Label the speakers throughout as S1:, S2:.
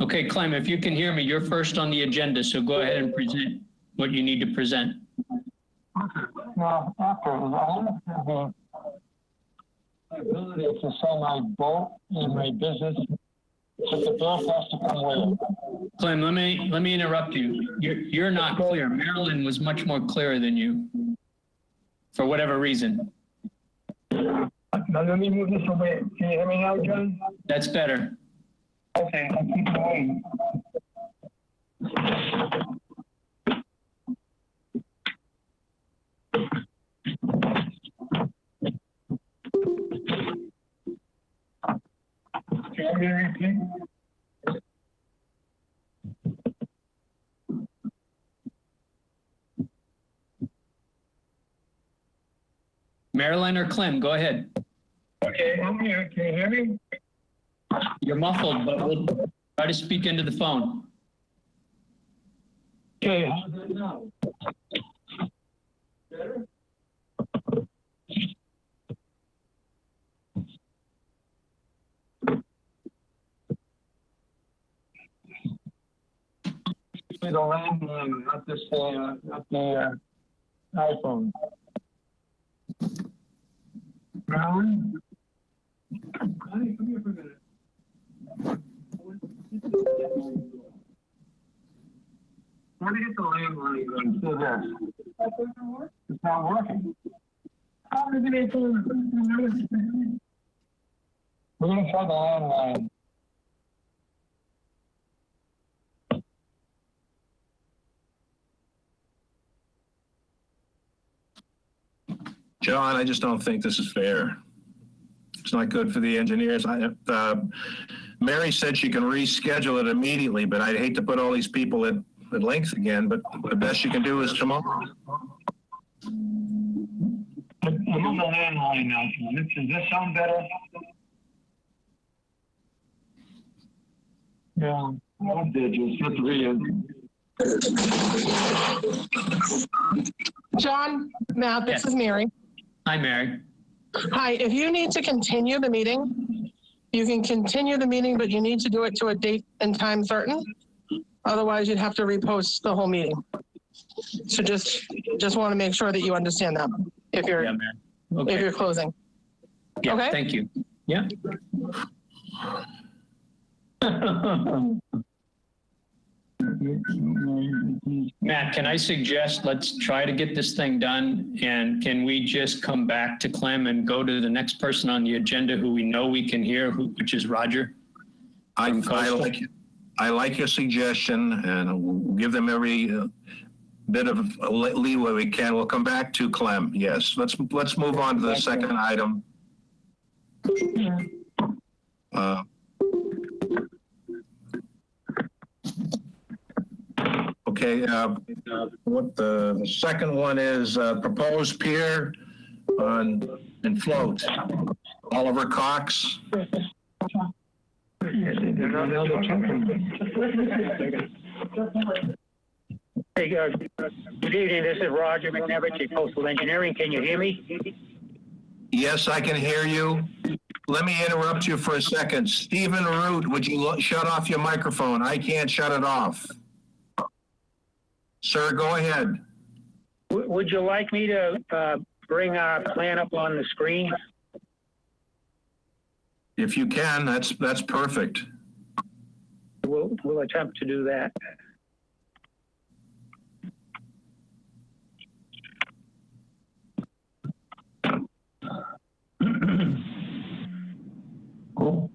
S1: Okay, Clem, if you can hear me, you're first on the agenda, so go ahead and present what you need to present.
S2: Okay. Now, after the ability to sell my boat and my business, but the bill has to come with it.
S1: Clem, let me interrupt you. You're not clear. Marilyn was much more clear than you, for whatever reason.
S2: Now let me move this away. Can you hear me now, John?
S1: That's better.
S2: Okay, I'll keep going. Can you repeat?
S1: Marilyn or Clem, go ahead.
S2: Okay, I'm here. Can you hear me?
S1: You're muffled, but we'll try to speak into the phone.
S2: Okay, how's that now? Better? The landline, not this, not the iPhone. Marilyn? Honey, come here for a minute. Where did you get the landline going? Do this. It's not working. How did it do? We're going to try the landline.
S3: John, I just don't think this is fair. It's not good for the engineers. Mary said she can reschedule it immediately, but I'd hate to put all these people at length again, but the best you can do is tomorrow.
S2: I'm on the landline now. Does this sound better? Yeah, no digits, just real.
S4: John, Matt, this is Mary.
S1: Hi, Mary.
S4: Hi, if you need to continue the meeting, you can continue the meeting, but you need to do it to a date and time certain. Otherwise, you'd have to repost the whole meeting. So just want to make sure that you understand that if you're if you're closing.
S1: Yeah,
S4: okay?
S1: Thank you. Yeah. Matt, can I suggest let's try to get this thing done, and can we just come back to Clem and go to the next person on the agenda who we know we can hear, which is Roger?
S3: I like your suggestion, and we'll give them every bit of leeway we can. We'll come back to Clem. Yes, let's move on to the second item. Okay, what the second one is, proposed pier and float. Oliver Cox.
S5: Hey, good evening. This is Roger McNevich at Coastal Engineering. Can you hear me?
S3: Yes, I can hear you. Let me interrupt you for a second. Stephen Root, would you shut off your microphone? I can't shut it off. Sir, go ahead.
S5: Would you like me to bring our plan up on the screen?
S3: If you can, that's perfect.
S5: We'll attempt to do that.
S2: Cool.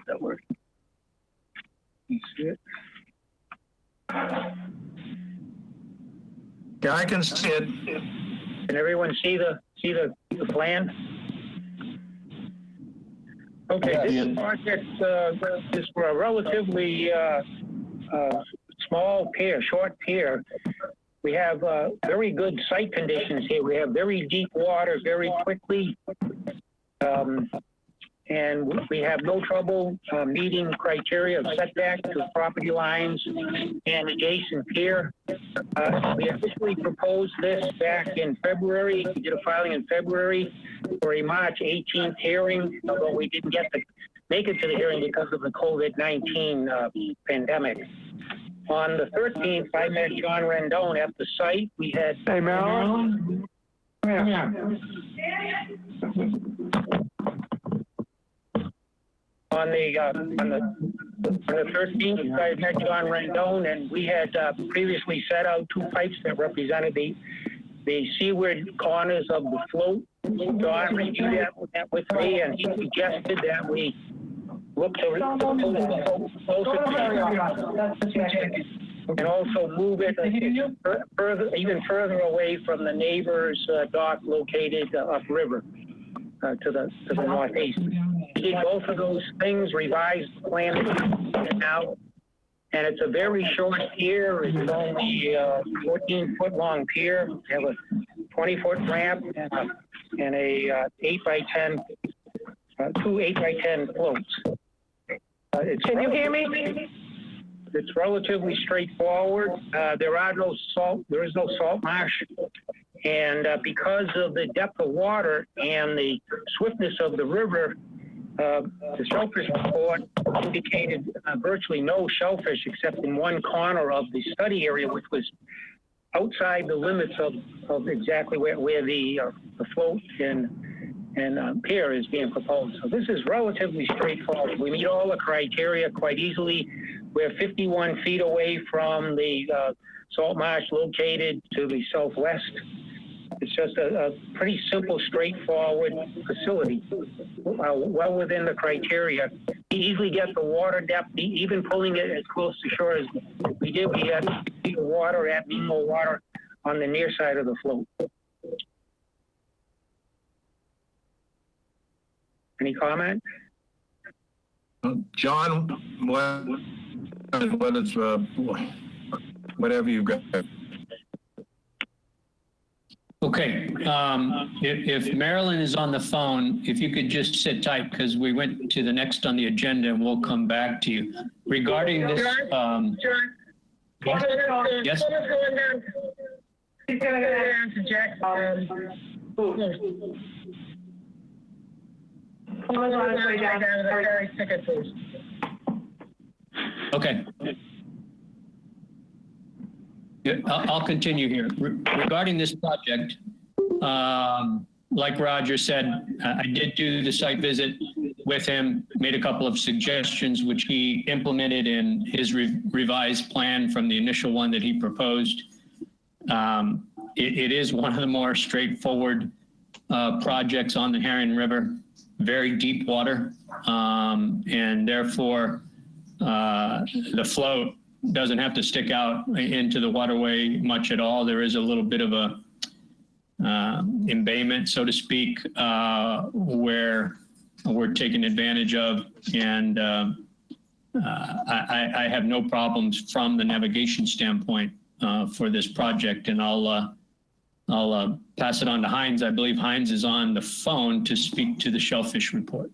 S5: That works. You see it?
S3: Yeah, I can see it.
S5: Can everyone see the plan? Okay, this project is for a relatively small pier, short pier. We have very good site conditions here. We have very deep water very quickly. And we have no trouble meeting criteria of setback to property lines and adjacent pier. We officially proposed this back in February. We did a filing in February for a March 18th hearing, although we didn't get make it to the hearing because of the COVID-19 pandemic. On the 13th, I met John Rendon at the site. We had...
S2: Hey, Marilyn? Yeah.
S5: On the 13th, I met John Rendon, and we had previously set out 2 pipes that represented the seaward corners of the float. John reviewed that with me, and he suggested that we look to and also move it even further away from the neighbor's dock located upriver to the northeast. We did both of those things, revised the plan now, and it's a very short pier. It's only a 14-foot long pier. We have a 20-foot ramp and a 8x10, 2 8x10 floats.
S4: Can you hear me?
S5: It's relatively straightforward. There is no salt marsh. And because of the depth of water and the swiftness of the river, the shellfish report indicated virtually no shellfish except in one corner of the study area, which was outside the limits of exactly where the float and pier is being proposed. So this is relatively straightforward. We meet all the criteria quite easily. We're 51 feet away from the salt marsh located to the southwest. It's just a pretty simple, straightforward facility, well within the criteria. We easily get the water depth, even pulling it as close to shore as we did. We had water at minimal water on the near side of the float. Any comment?
S3: John, what is whatever you've got.
S1: Okay, if Marilyn is on the phone, if you could just sit tight because we went to the next on the agenda and we'll come back to you. Regarding this,
S6: John,
S1: yes?
S6: He's going to go down to Jackson. Someone's on his way down to the ferry ticket, please.
S1: Okay. Yeah, I'll continue here. Regarding this project, like Roger said, I did do the site visit with him, made a couple of suggestions, which he implemented in his revised plan from the initial one that he proposed. It is one of the more straightforward projects on the Herring River, very deep water, and therefore the float doesn't have to stick out into the waterway much at all. There is a little bit of a embayment, so to speak, where we're taking advantage of, and I have no problems from the navigation standpoint for this project, and I'll pass it on to Heinz. I believe Heinz is on the phone to speak to the shellfish report.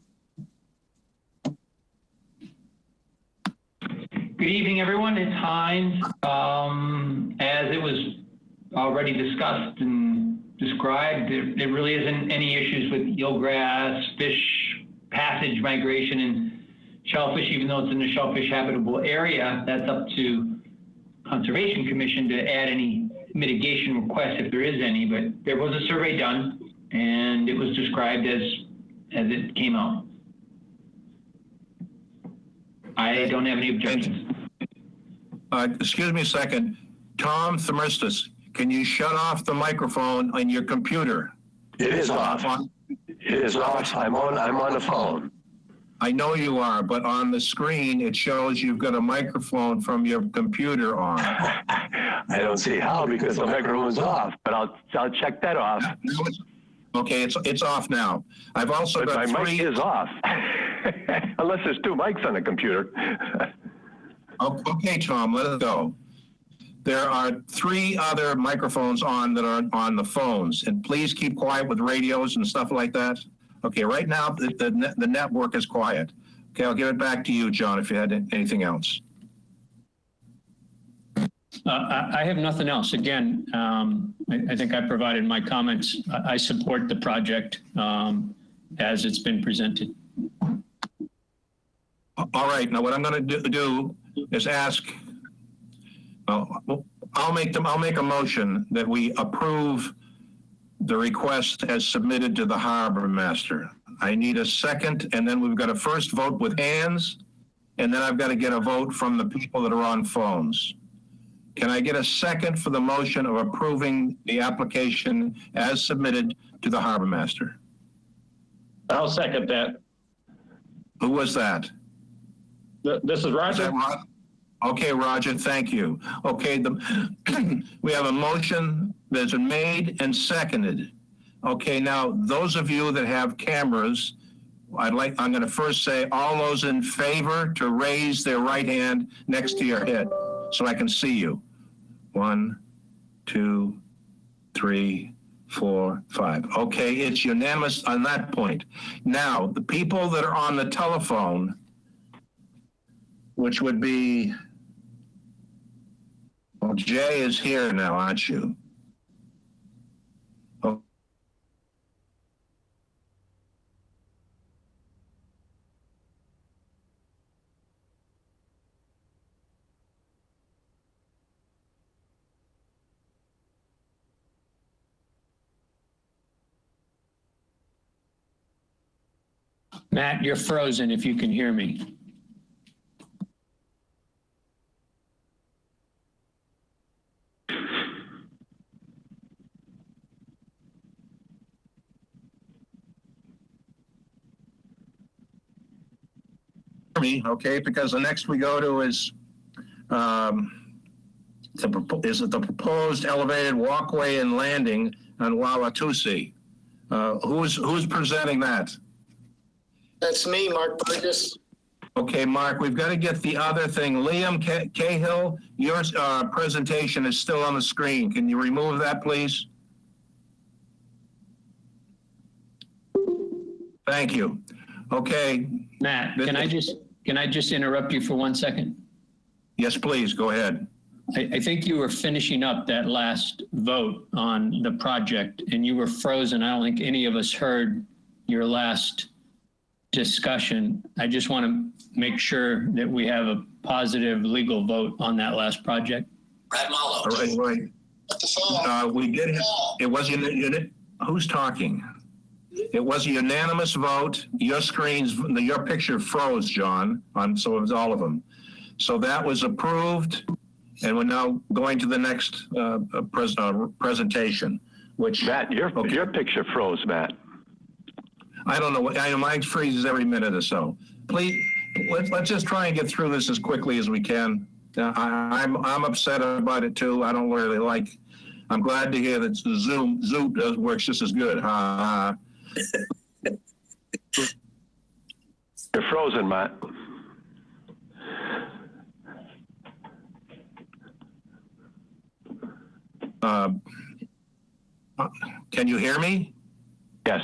S7: Good evening, everyone. It's Heinz. As it was already discussed and described, there really isn't any issues with eelgrass, fish passage, migration, and shellfish, even though it's in the shellfish habitable area. That's up to Conservation Commission to add any mitigation requests if there is any, but there was a survey done and it was described as it came out. I don't have any objections.
S3: Excuse me a second. Tom Themistis, can you shut off the microphone on your computer?
S8: It is off. It is off. I'm on the phone.
S3: I know you are, but on the screen it shows you've got a microphone from your computer on.
S8: I don't see how because the microphone's off, but I'll check that off.
S3: Okay, it's off now. I've also
S8: but
S3: got
S8: my
S3: three.
S8: mic is off. Unless there's 2 mics on the computer.
S3: Okay, Tom, let it go. There are 3 other microphones on that are on the phones, and please keep quiet with radios and stuff like that. Okay, right now the network is quiet. Okay, I'll give it back to you, John, if you had anything else.
S1: I have nothing else. Again, I think I provided my comments. I support the project as it's been presented.
S3: All right, now what I'm going to do is ask, I'll make a motion that we approve the request as submitted to the harbor master. I need a second, and then we've got to first vote with hands, and then I've got to get a vote from the people that are on phones. Can I get a second for the motion of approving the application as submitted to the harbor master?
S9: I'll second that.
S3: Who was that?
S9: This is Roger.
S3: Okay, Roger, thank you. Okay, we have a motion that's been made and seconded. Okay, now those of you that have cameras, I'm going to first say all those in favor to raise their right hand next to your head so I can see you. 1, 2, 3, 4, 5. Okay, it's unanimous on that point. Now, the people that are on the telephone, which would be, well, Jay is here now, aren't you? Oh.
S1: Matt, you're frozen if you can hear me.
S3: Okay, because the next we go to is the proposed elevated walkway and landing on Wawatusi. Who's presenting that?
S10: That's me, Mark Burgess.
S3: Okay, Mark, we've got to get the other thing. Liam Cahill, your presentation is still on the screen. Can you remove that, please? Thank you. Okay.
S1: Matt, can I just interrupt you for 1 second?
S3: Yes, please, go ahead.
S1: I think you were finishing up that last vote on the project and you were frozen. I don't think any of us heard your last discussion. I just want to make sure that we have a positive legal vote on that last project.
S10: Brad Mallow.
S3: All right, right. We did, it was unit. Who's talking? It was a unanimous vote. Your screens, your picture froze, John, so it was all of them. So that was approved, and we're now going to the next presentation, which...
S8: Matt, your picture froze, Matt.
S3: I don't know, mine freezes every minute or so. Please, let's just try and get through this as quickly as we can. I'm upset about it too. I don't really like, I'm glad to hear that Zoom works just as good.
S8: You're frozen, Matt.
S3: Can you hear me?
S8: Yes.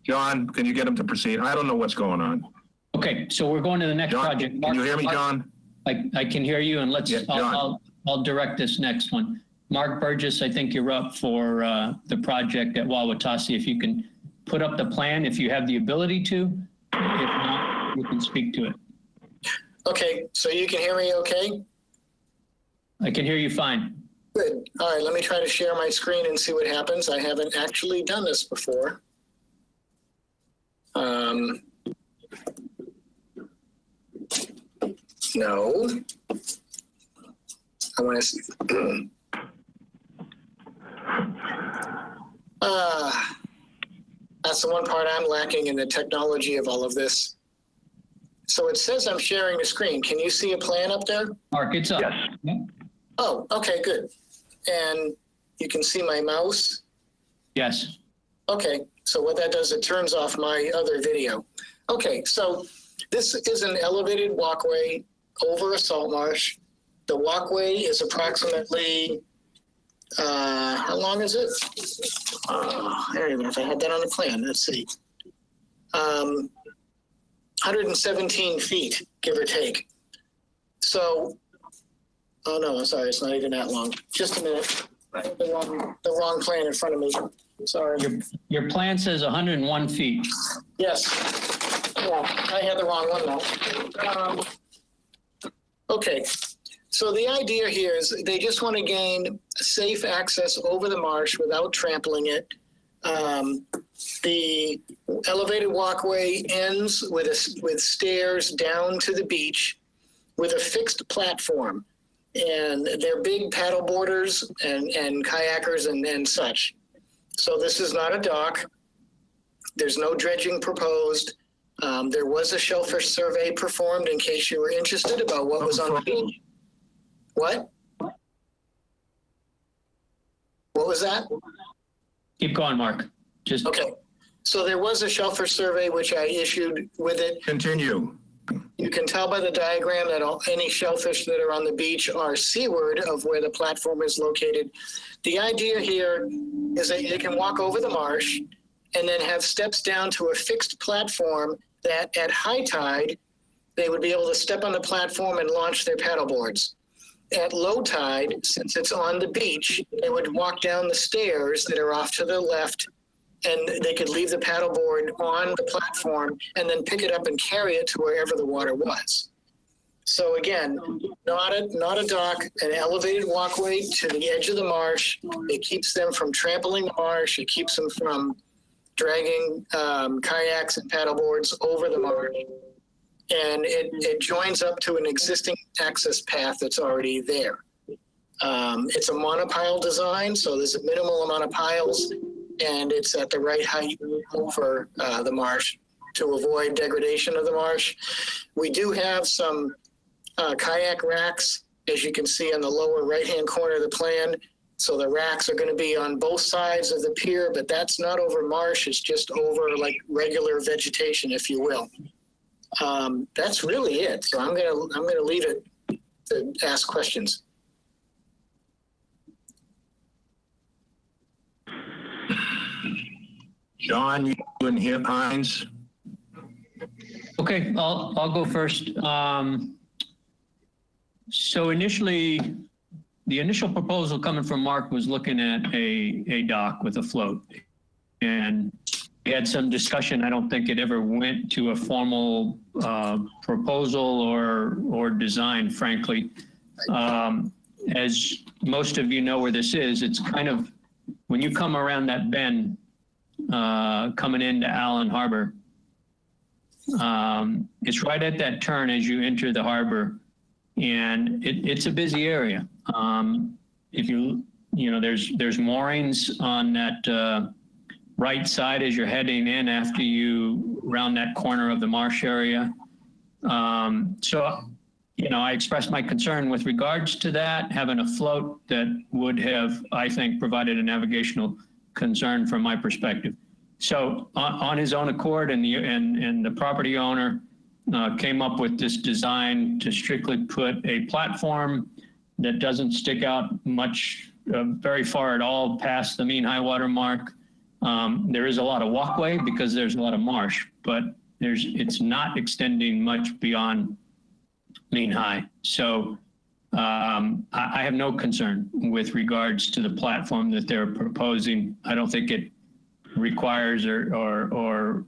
S3: John, can you get him to proceed? I don't know what's going on.
S1: Okay, so we're going to the next
S3: John,
S1: project.
S3: Can you hear me, John?
S1: I can hear you, and let's.
S3: Yeah,
S1: I'll direct this next one. Mark Burgess, I think you're up for the project at Wawatasi. If you can put up the plan, if you have the ability to. If not, you can speak to it.
S10: Okay, so you can hear me okay?
S1: I can hear you fine.
S10: Good. All right, let me try to share my screen and see what happens. I haven't actually done this before. No. I want to see. That's the one part I'm lacking in the technology of all of this. So it says I'm sharing the screen. Can you see a plan up there?
S1: Mark, it's up.
S8: Yes.
S10: Oh, okay, good. And you can see my mouse?
S1: Yes.
S10: Okay, so what that does, it turns off my other video. Okay, so this is an elevated walkway over a salt marsh. The walkway is approximately, how long is it? I don't even know if I had that on the plan. Let's see. 117 feet, give or take. So, oh no, I'm sorry, it's not even that long. Just a minute. I have the wrong plan in front of me. Sorry.
S1: Your plan says 101 feet.
S10: Yes. Yeah, I had the wrong one though. Okay, so the idea here is they just want to gain safe access over the marsh without trampling it. The elevated walkway ends with stairs down to the beach with a fixed platform, and they're big paddle boarders and kayakers and such. So this is not a dock. There's no dredging proposed. There was a shellfish survey performed in case you were interested about what was on the beach. What? What was that?
S1: Keep going, Mark. Just
S10: okay. So there was a shellfish survey which I issued with it.
S3: Continue.
S10: You can tell by the diagram that any shellfish that are on the beach are seaward of where the platform is located. The idea here is that they can walk over the marsh and then have steps down to a fixed platform that at high tide, they would be able to step on the platform and launch their paddle boards. At low tide, since it's on the beach, they would walk down the stairs that are off to the left, and they could leave the paddleboard on the platform and then pick it up and carry it to wherever the water was. So again, not a dock, an elevated walkway to the edge of the marsh. It keeps them from trampling the marsh. It keeps them from dragging kayaks and paddleboards over the marsh. And it joins up to an existing access path that's already there. It's a monopile design, so there's a minimal amount of piles, and it's at the right height over the marsh to avoid degradation of the marsh. We do have some kayak racks, as you can see on the lower right-hand corner of the plan. So the racks are going to be on both sides of the pier, but that's not over marsh. It's just over like regular vegetation, if you will. That's really it. So I'm gonna leave it to ask questions.
S3: John, you and Hines.
S1: okay, I'll go first. So initially, the initial proposal coming from Mark was looking at a dock with a float, and we had some discussion. I don't think it ever went to a formal proposal or design, frankly. As most of you know where this is, it's kind of, when you come around that bend coming into Allen Harbor, it's right at that turn as you enter the harbor, and it's a busy area. If you know, there's moorings on that right side as you're heading in after you round that corner of the marsh area. So, you know, I expressed my concern with regards to that, having a float that would have, I think, provided a navigational concern from my perspective. So on his own accord, and the property owner came up with this design to strictly put a platform that doesn't stick out much, very far at all past the mean high water mark. There is a lot of walkway because there's a lot of marsh, but it's not extending much beyond mean high. So I have no concern with regards to the platform that they're proposing. I don't think it requires or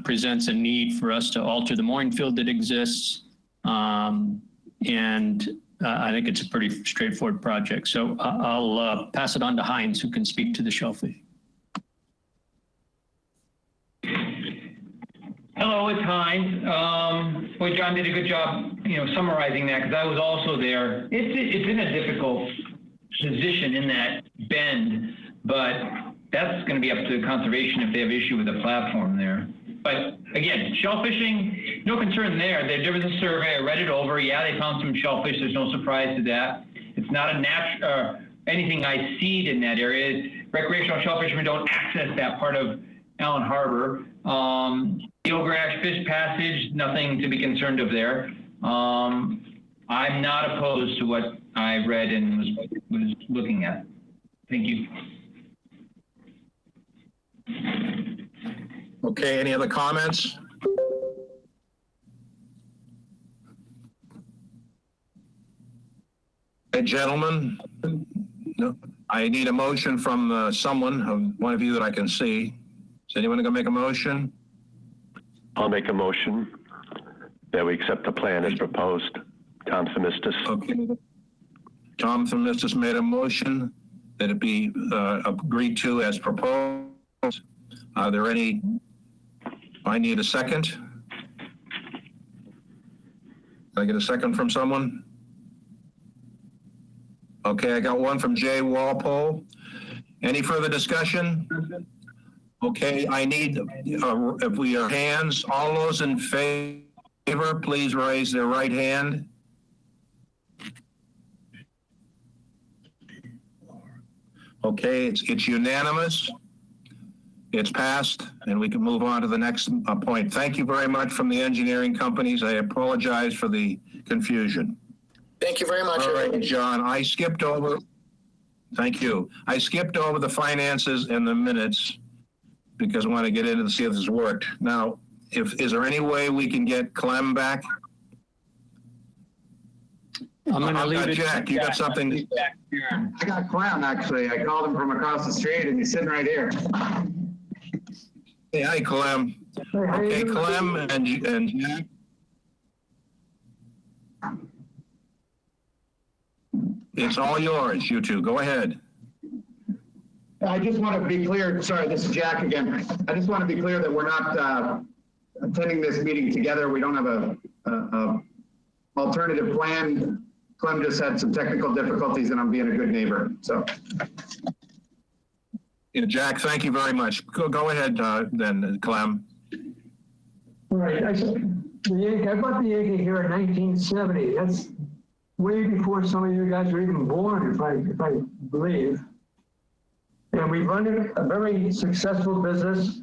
S1: presents a need for us to alter the mooring field that exists. And I think it's a pretty straightforward project. So I'll pass it on to Hines, who can speak to the shellfish.
S7: Hello, it's Hines. Boy, John did a good job, summarizing that, because I was also there. It's in a difficult position in that bend, but that's going to be up to conservation if they have issue with the platform there. But again, shellfishing, no concern there. There was a survey, I read it over. Yeah, they found some shellfish. There's no surprise to that. It's not a anything I seed in that area. Recreational shellfishermen don't access that part of Allen Harbor. Eelgrass fish passage, nothing to be concerned of there. I'm not opposed to what I read and was looking at. Thank you.
S3: Okay, any other comments? Hey, gentlemen, no, I need a motion from someone, one of you that I can see. Is anyone going to make a motion?
S8: I'll make a motion that we accept the plan as proposed. Tom Themistis.
S3: Okay. Tom Themistis made a motion that it be agreed to as proposed. Are there any? I need a second. Can I get a second from someone? Okay, I got one from Jay Walpole. Any further discussion? Okay, I need, if we are hands, all those in favor, please raise their right hand. Okay, it's unanimous. It's passed, and we can move on to the next point. Thank you very much from the engineering companies. I apologize for the confusion.
S10: Thank you very much.
S3: All right, John, I skipped over, thank you. I skipped over the finances and the minutes because I want to get into to see if this worked. Now, is there any way we can get Clem back?
S1: I'm going to leave it.
S3: Jack, you got something?
S11: I got Clem, actually. I called him from across the street, and he's sitting right here.
S3: Hey, hi, Clem. Okay, Clem and Jack. It's all yours, you two. Go ahead.
S11: I just want to be clear. Sorry, this is Jack again. I just want to be clear that we're not attending this meeting together. We don't have a alternative plan. Clem just had some technical difficulties, and I'm being a good neighbor. So.
S3: Yeah, Jack, thank you very much. Go ahead then, Clem.
S12: All right. I bought the acre here in 1970. That's way before some of you guys were even born, if I believe. And we run a very successful business.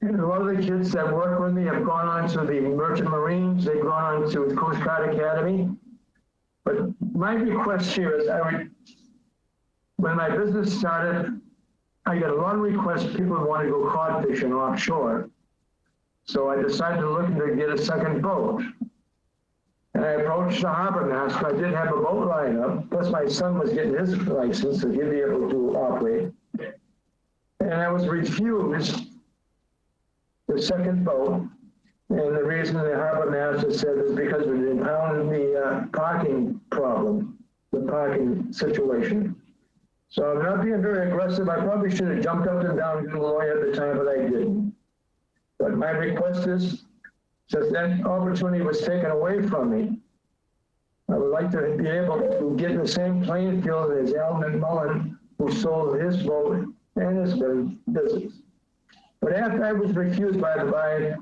S12: And a lot of the kids that work with me have gone on to the Merchant Marines. They've gone on to the Coast Guard Academy. But my request here is when my business started, I got a lot of requests. People want to go cod fishing offshore. So I decided to look to get a second boat. And I approached the harbor master. I did have a boat line up. Plus my son was getting his license, so he'd be able to operate. And I was refused the second boat. And the reason the harbor master said is because we impounded the parking problem, the parking situation. So I'm not being very aggressive. I probably should have jumped up and down and been a lawyer at the time, but I didn't. But my request is, since that opportunity was taken away from me, I would like to be able to get in the same playing field as Alan McMullen, who sold his boat and his business. But after I was refused by the buyer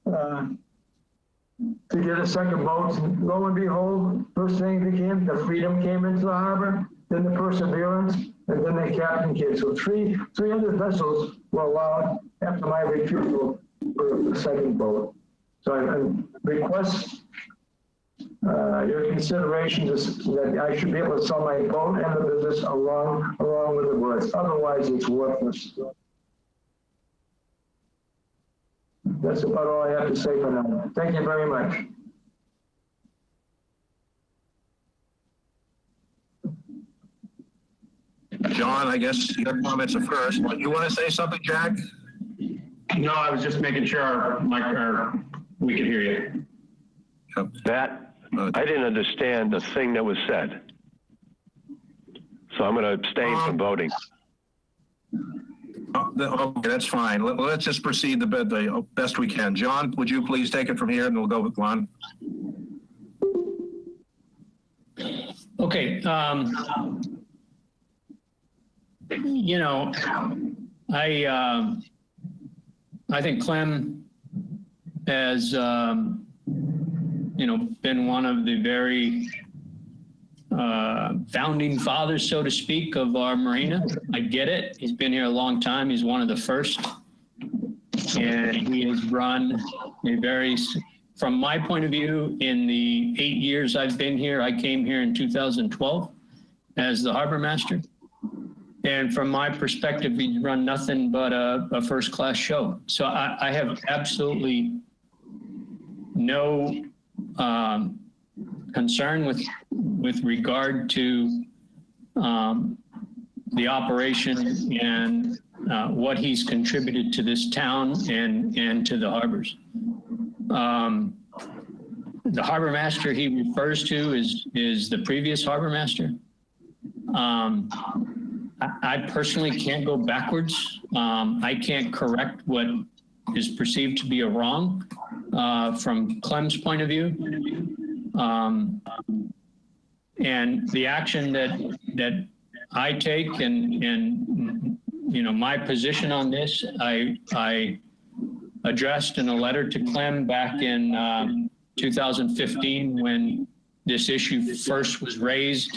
S12: to get a second boat, lo and behold, first thing became the Freedom came into the harbor, then the Perseverance, and then the Captain came. So three other vessels were allowed after my refusal for the second boat. So I request your consideration that I should be able to sell my boat and the business along with the words. Otherwise, it's worthless. That's about all I have to say for now. Thank you very much.
S3: John, I guess your comments are first. You want to say something, Jack?
S9: No, I was just making sure we could hear you.
S3: Yep.
S8: That, I didn't understand the thing that was said. So I'm going to abstain from voting.
S3: Okay, that's fine. Let's just proceed the best we can. John, would you please take it from here, and we'll go with Lon.
S1: Okay. You know, I think Clem has, you know, been one of the very founding fathers, so to speak, of our marina. I get it. He's been here a long time. He's one of the first. And he has run a very, from my point of view, in the 8 years I've been here, I came here in 2012 as the harbor master. And from my perspective, he's run nothing but a first-class show. So I have absolutely no concern with regard to the operation and what he's contributed to this town and to the harbors. The harbor master he refers to is the previous harbor master. I personally can't go backwards. I can't correct what is perceived to be a wrong from Clem's point of view. And the action that I take and you know, my position on this, I addressed in a letter to Clem back in 2015 when this issue first was raised,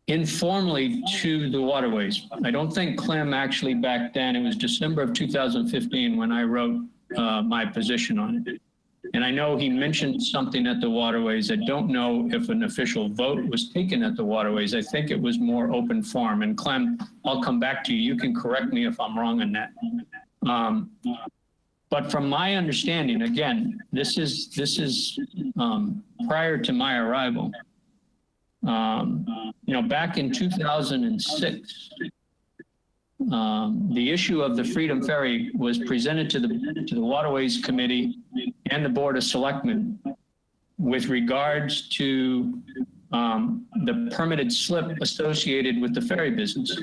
S1: informally to the Waterways. I don't think Clem actually back then, it was December of 2015 when I wrote my position on it. And I know he mentioned something at the Waterways. I don't know if an official vote was taken at the Waterways. I think it was more open forum. And Clem, I'll come back to you. You can correct me if I'm wrong on that. But from my understanding, again, this is prior to my arrival. You know, back in 2006, the issue of the Freedom Ferry was presented to the Waterways Committee and the Board of Selectmen with regards to the permitted slip associated with the ferry business.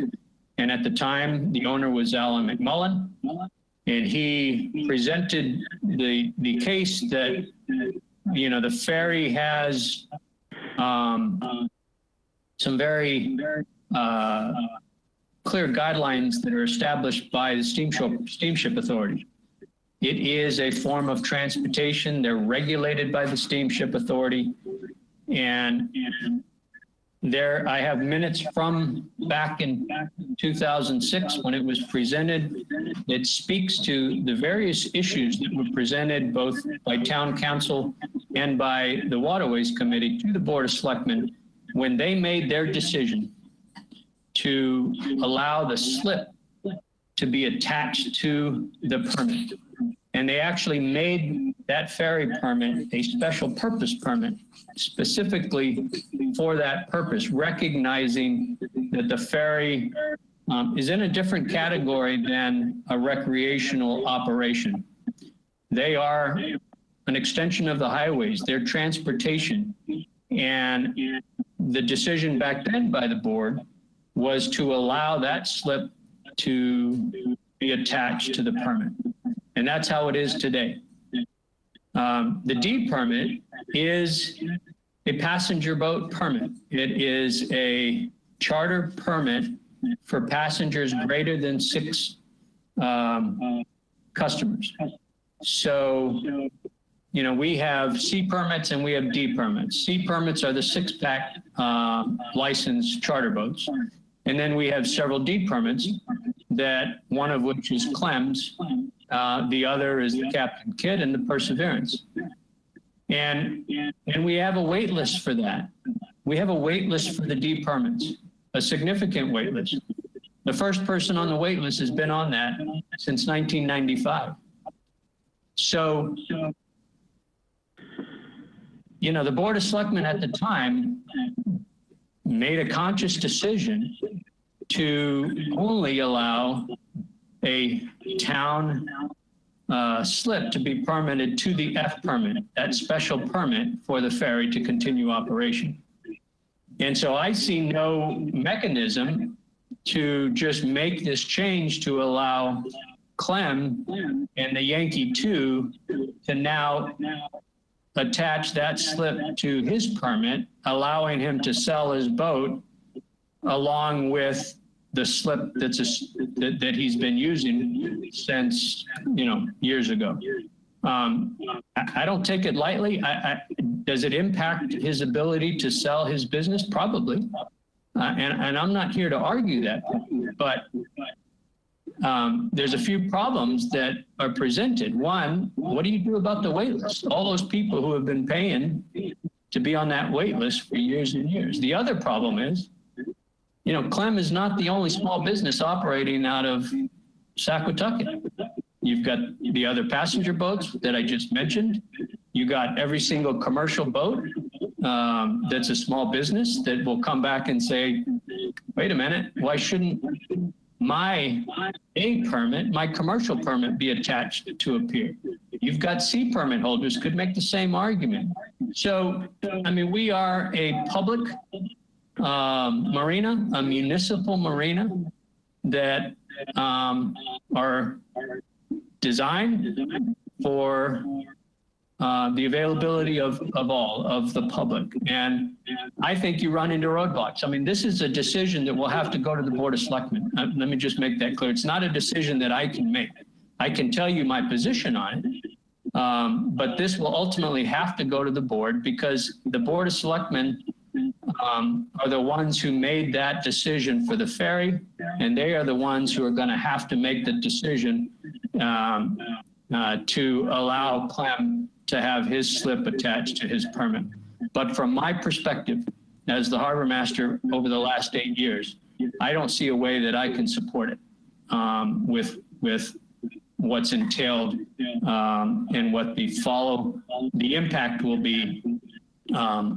S1: And at the time, the owner was Alan McMullen, and he presented the case that, you know, the ferry has some very clear guidelines that are established by the steamship authority. It is a form of transportation. They're regulated by the steamship authority. And there, I have minutes from back in 2006 when it was presented. It speaks to the various issues that were presented both by town council and by the Waterways Committee to the Board of Selectmen when they made their decision to allow the slip to be attached to the permit. And they actually made that ferry permit a special purpose permit specifically for that purpose, recognizing that the ferry is in a different category than a recreational operation. They are an extension of the highways, they're transportation. And the decision back then by the board was to allow that slip to be attached to the permit. And that's how it is today. The D permit is a passenger boat permit. It is a charter permit for passengers greater than 6 customers. So, you know, we have C permits and we have D permits. C permits are the 6-pack licensed charter boats. And then we have several D permits, that one of which is Clem's. The other is the Captain Kidd and the Perseverance. And we have a wait list for that. We have a wait list for the D permits, a significant wait list. The first person on the wait list has been on that since 1995. So, you know, the Board of Selectmen at the time made a conscious decision to only allow a town slip to be permitted to the F permit, that special permit for the ferry to continue operation. And so I see no mechanism to just make this change to allow Clem and the Yankee 2 to now attach that slip to his permit, allowing him to sell his boat along with the slip that he's been using since, you know, years ago. I don't take it lightly. Does it impact his ability to sell his business? Probably. And I'm not here to argue that, but there's a few problems that are presented. One, what do you do about the wait list? All those people who have been paying to be on that wait list for years and years. The other problem is, you know, Clem is not the only small business operating out of Saquatucket. You've got the other passenger boats that I just mentioned. You got every single commercial boat that's a small business that will come back and say, wait a minute, why shouldn't my A permit, my commercial permit be attached to a pier? You've got C permit holders could make the same argument. So, I mean, we are a public marina, a municipal marina that are designed for the availability of all of the public. And I think you run into roadblocks. I mean, this is a decision that will have to go to the Board of Selectmen. Let me just make that clear. It's not a decision that I can make. I can tell you my position on it, but this will ultimately have to go to the board because the Board of Selectmen are the ones who made that decision for the ferry, and they are the ones who are going to have to make the decision to allow Clem to have his slip attached to his permit. But from my perspective, as the harbor master over the last 8 years, I don't see a way that I can support it with what's entailed and what the impact will be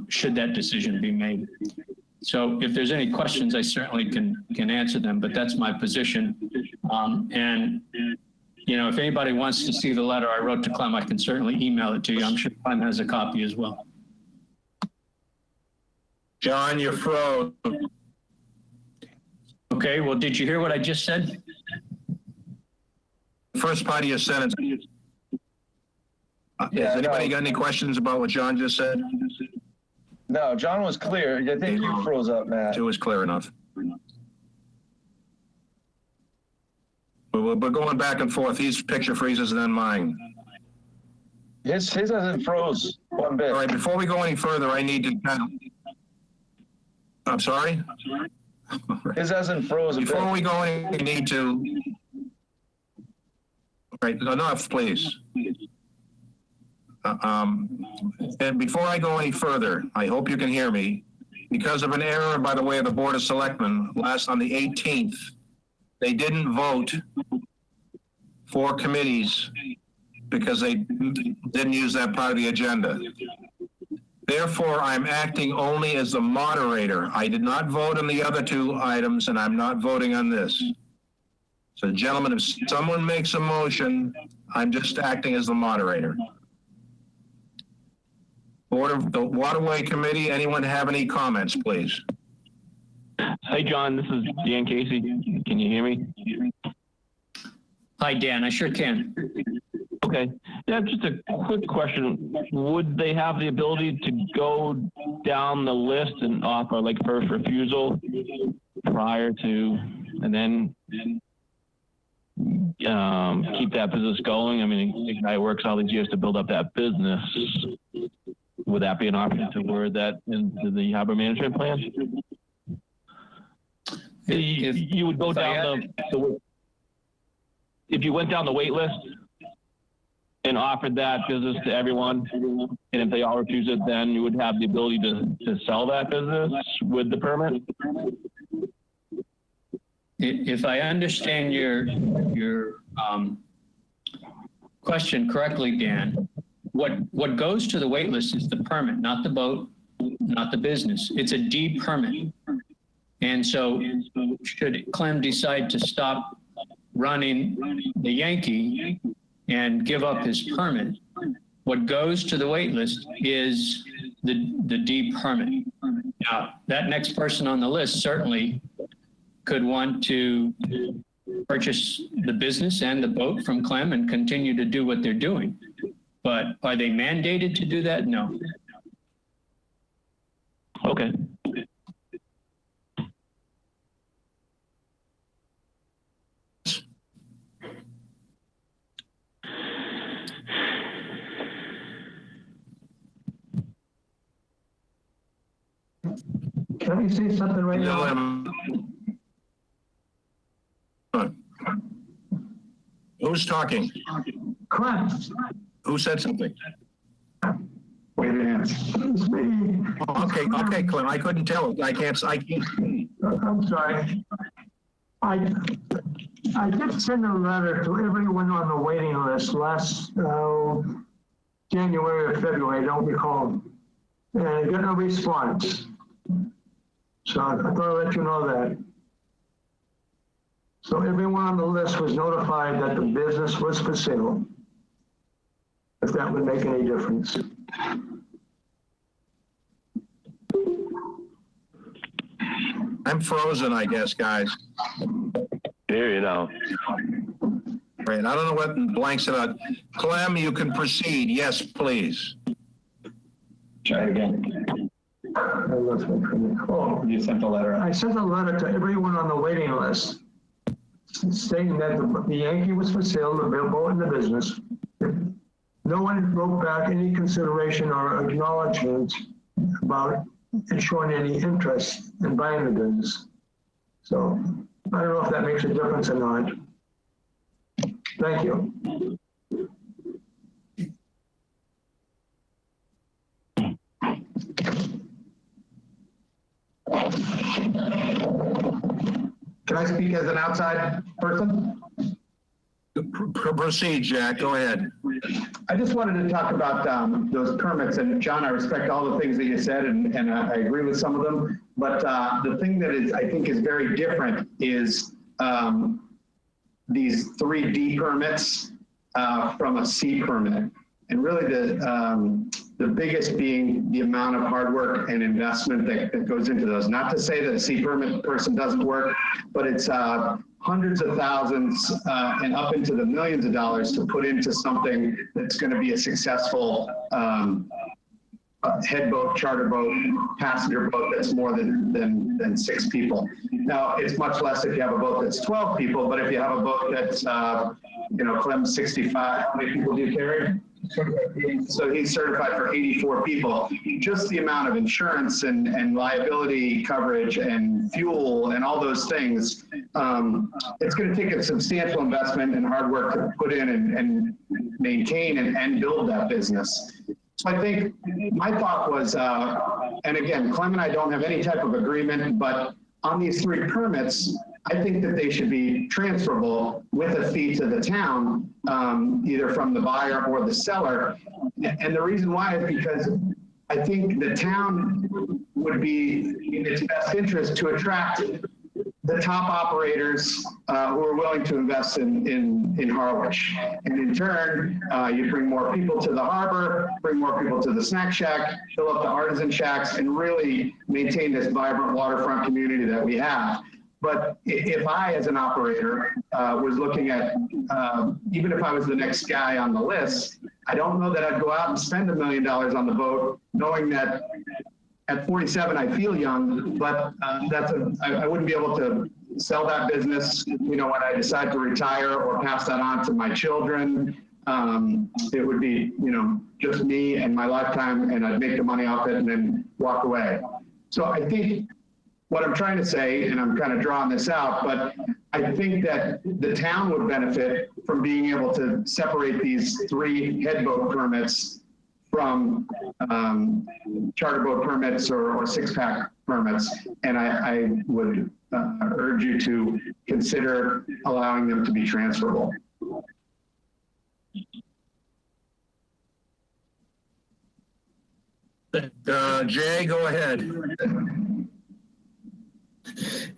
S1: should that decision be made. So if there's any questions, I certainly can answer them, but that's my position. And you know, if anybody wants to see the letter I wrote to Clem, I can certainly email it to you. I'm sure Clem has a copy as well.
S3: John, you're froze.
S1: Okay, well, did you hear what I just said?
S3: First part of your sentence. Has anybody got any questions about what John just said?
S13: No, John was clear. I think you froze up, Matt.
S3: It was clear enough. We're going back and forth. His picture freezes and then mine.
S13: His hasn't froze one bit.
S3: All right, before we go any further, I need to kind of... I'm sorry?
S13: His hasn't froze a bit.
S3: Before we go any, we need to... All right, enough, please. And before I go any further, I hope you can hear me. Because of an error by the way of the Board of Selectmen, on the 18th, they didn't vote for committees because they didn't use that part of the agenda. Therefore, I'm acting only as the moderator. I did not vote on the other two items, and I'm not voting on this. So, gentlemen, if someone makes a motion, I'm just acting as the moderator. Board of the Waterway Committee, anyone have any comments, please?
S14: Hi, John. This is Dan Casey. Can you hear me?
S1: Hi, Dan. I sure can.
S14: Okay. Yeah, just a quick question. Would they have the ability to go down the list and offer like first refusal prior to, and then keep that business going? I mean, a guy works all these years to build up that business. Would that be an option to word that into the harbor management plan? You would go down if you went down the wait list and offered that business to everyone, and if they all refuse it, then you would have the ability to sell that business with the permit?
S1: If I understand your question correctly, Dan, what goes to the wait list is the permit, not the boat, not the business. It's a D permit. And so should Clem decide to stop running the Yankee and give up his permit, what goes to the wait list is the D permit. Now, that next person on the list certainly could want to purchase the business and the boat from Clem and continue to do what they're doing. But are they mandated to do that? No.
S14: Okay.
S12: Can I say something right now?
S3: Who's talking?
S12: Clem.
S3: Who said something?
S12: Wait a minute. It's me.
S3: Okay, Clem. I couldn't tell. I can't.
S12: I'm sorry. I did send a letter to everyone on the waiting list last January or February, I don't recall. And I got no response. So I thought I'd let you know that. So everyone on the list was notified that the business was for sale, if that would make any difference.
S3: I'm frozen, I guess, guys.
S8: Here you know.
S3: Right, I don't know what blanks about. Clem, you can proceed. Yes, please.
S9: Try it again.
S12: Oh,
S9: You sent a letter.
S12: I sent a letter to everyone on the waiting list stating that the Yankee was for sale, the boat in the business. No one wrote back any consideration or acknowledgement about showing any interest in buying the business. So I don't know if that makes a difference or not. Thank you.
S11: Can I speak as an outside person?
S3: Proceed, Jack. Go ahead.
S11: I just wanted to talk about those permits. And John, I respect all the things that you said, and I agree with some of them. But the thing that is, I think, is very different is these 3D permits from a C permit. And really the biggest being the amount of hard work and investment that goes into those. Not to say that a C permit person doesn't work, but it's hundreds of thousands and up into the millions of dollars to put into something that's going to be a successful head boat, charter boat, passenger boat that's more than 6 people. Now, it's much less if you have a boat that's 12 people, but if you have a boat that's, Clem 65, how many people do you carry? So he's certified for 84 people. Just the amount of insurance and liability coverage and fuel and all those things, it's going to take a substantial investment and hard work to put in and maintain and build that business. So I think my thought was, and again, Clem and I don't have any type of agreement, but on these 3 permits, I think that they should be transferable with a fee to the town, either from the buyer or the seller. And the reason why is because I think the town would be in its best interest to attract the top operators who are willing to invest in Harwich. And in turn, you bring more people to the harbor, bring more people to the snack shack, fill up the artisan shacks, and really maintain this vibrant waterfront community that we have. But if I, as an operator, was looking at, even if I was the next guy on the list, I don't know that I'd go out and spend $1 million on the boat, knowing that at 47, I feel young, but I wouldn't be able to sell that business, when I decide to retire or pass that on to my children. It would be, just me and my lifetime, and I'd make the money off it and then walk away. So I think what I'm trying to say, and I'm kind of drawing this out, but I think that the town would benefit from being able to separate these 3 head boat permits from charter boat permits or 6-pack permits. And I would urge you to consider allowing them to be transferable.
S3: Jay, go ahead.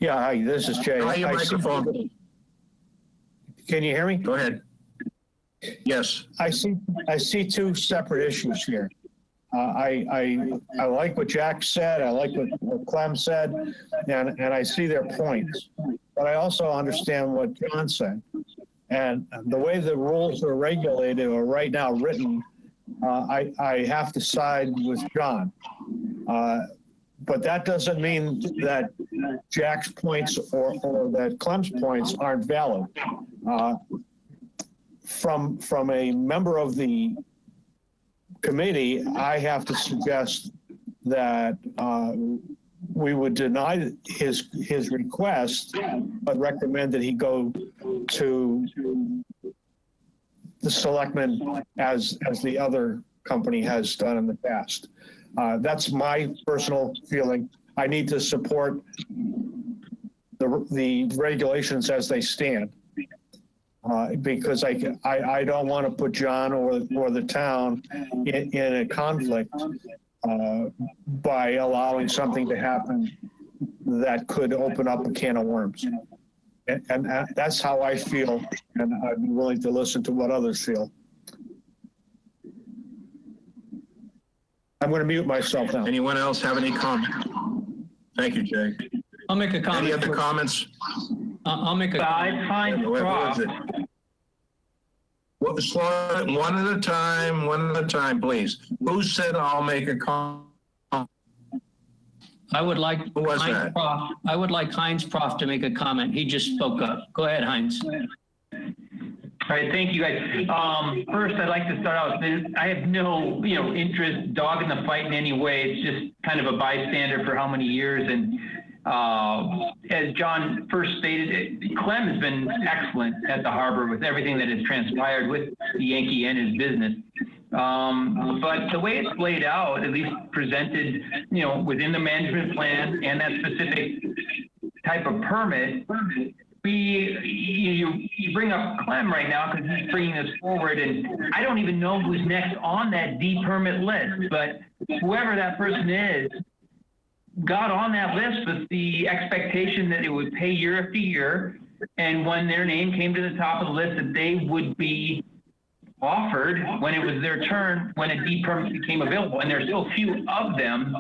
S1: Yeah, hi, this is Jay.
S3: Hi, your microphone.
S1: Can you hear me?
S3: Go ahead. Yes.
S1: I see 2 separate issues here. I like what Jack said. I like what Clem said, and I see their points. But I also understand what John said. And the way the rules are regulated or right now written, I have to side with John. But that doesn't mean that Jack's points or that Clem's points aren't valid. From a member of the committee, I have to suggest that we would deny his request, but recommend that he go to the selectmen as the other company has done in the past. That's my personal feeling. I need to support the regulations as they stand. Because I don't want to put John or the town in a conflict by allowing something to happen that could open up a can of worms.
S2: And that's how I feel, and I'd be willing to listen to what others feel. I'm going to mute myself now.
S3: Anyone else have any comment? Thank you, Jay.
S1: I'll make a comment.
S3: Any other comments?
S1: I'll make a comment.
S3: Where is it? One at a time, please. Who said I'll make a comment?
S1: I would like
S3: Who was
S1: Heinz
S3: that?
S1: Prof. I would like Heinz Prof to make a comment. He just spoke up. Go ahead, Heinz.
S7: All right, thank you guys. First, I'd like to start out. I have no, interest, dog in the fight in any way. It's just kind of a bystander for how many years. And as John first stated, Clem has been excellent at the harbor with everything that has transpired with the Yankee and his business. But the way it's laid out, at least presented, within the management plan and that specific type of permit, you bring up Clem right now because he's bringing this forward, and I don't even know who's next on that D permit list, but whoever that person is got on that list with the expectation that it would pay year after year, and when their name came to the top of the list, that they would be offered when it was their turn, when a D permit became available, and there's so few of them.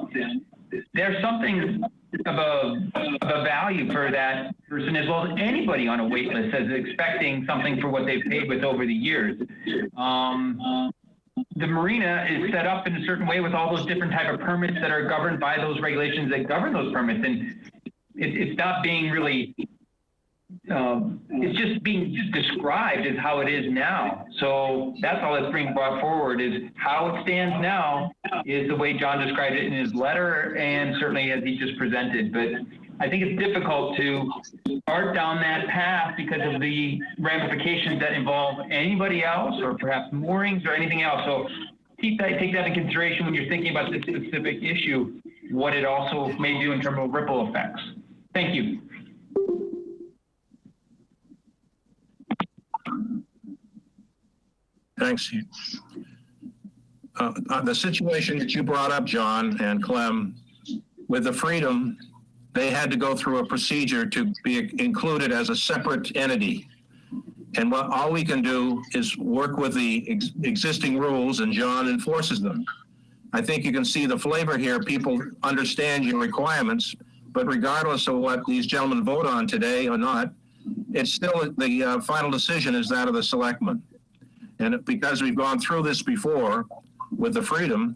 S7: There's something of a value for that person as well as anybody on a wait list as expecting something for what they've paid with over the years. The marina is set up in a certain way with all those different type of permits that are governed by those regulations that govern those permits, and it's not being really it's just being described as how it is now. So that's all that's being brought forward, is how it stands now is the way John described it in his letter and certainly as he just presented. But I think it's difficult to start down that path because of the ramifications that involve anybody else or perhaps moorings or anything else. So take that into consideration when you're thinking about this specific issue, what it also may do in terms of ripple effects. Thank you.
S3: Thanks. The situation that you brought up, John and Clem, with the Freedom, they had to go through a procedure to be included as a separate entity. And all we can do is work with the existing rules, and John enforces them. I think you can see the flavor here. People understand your requirements, but regardless of what these gentlemen vote on today or not, it's still the final decision is that of the selectmen. And because we've gone through this before with the Freedom,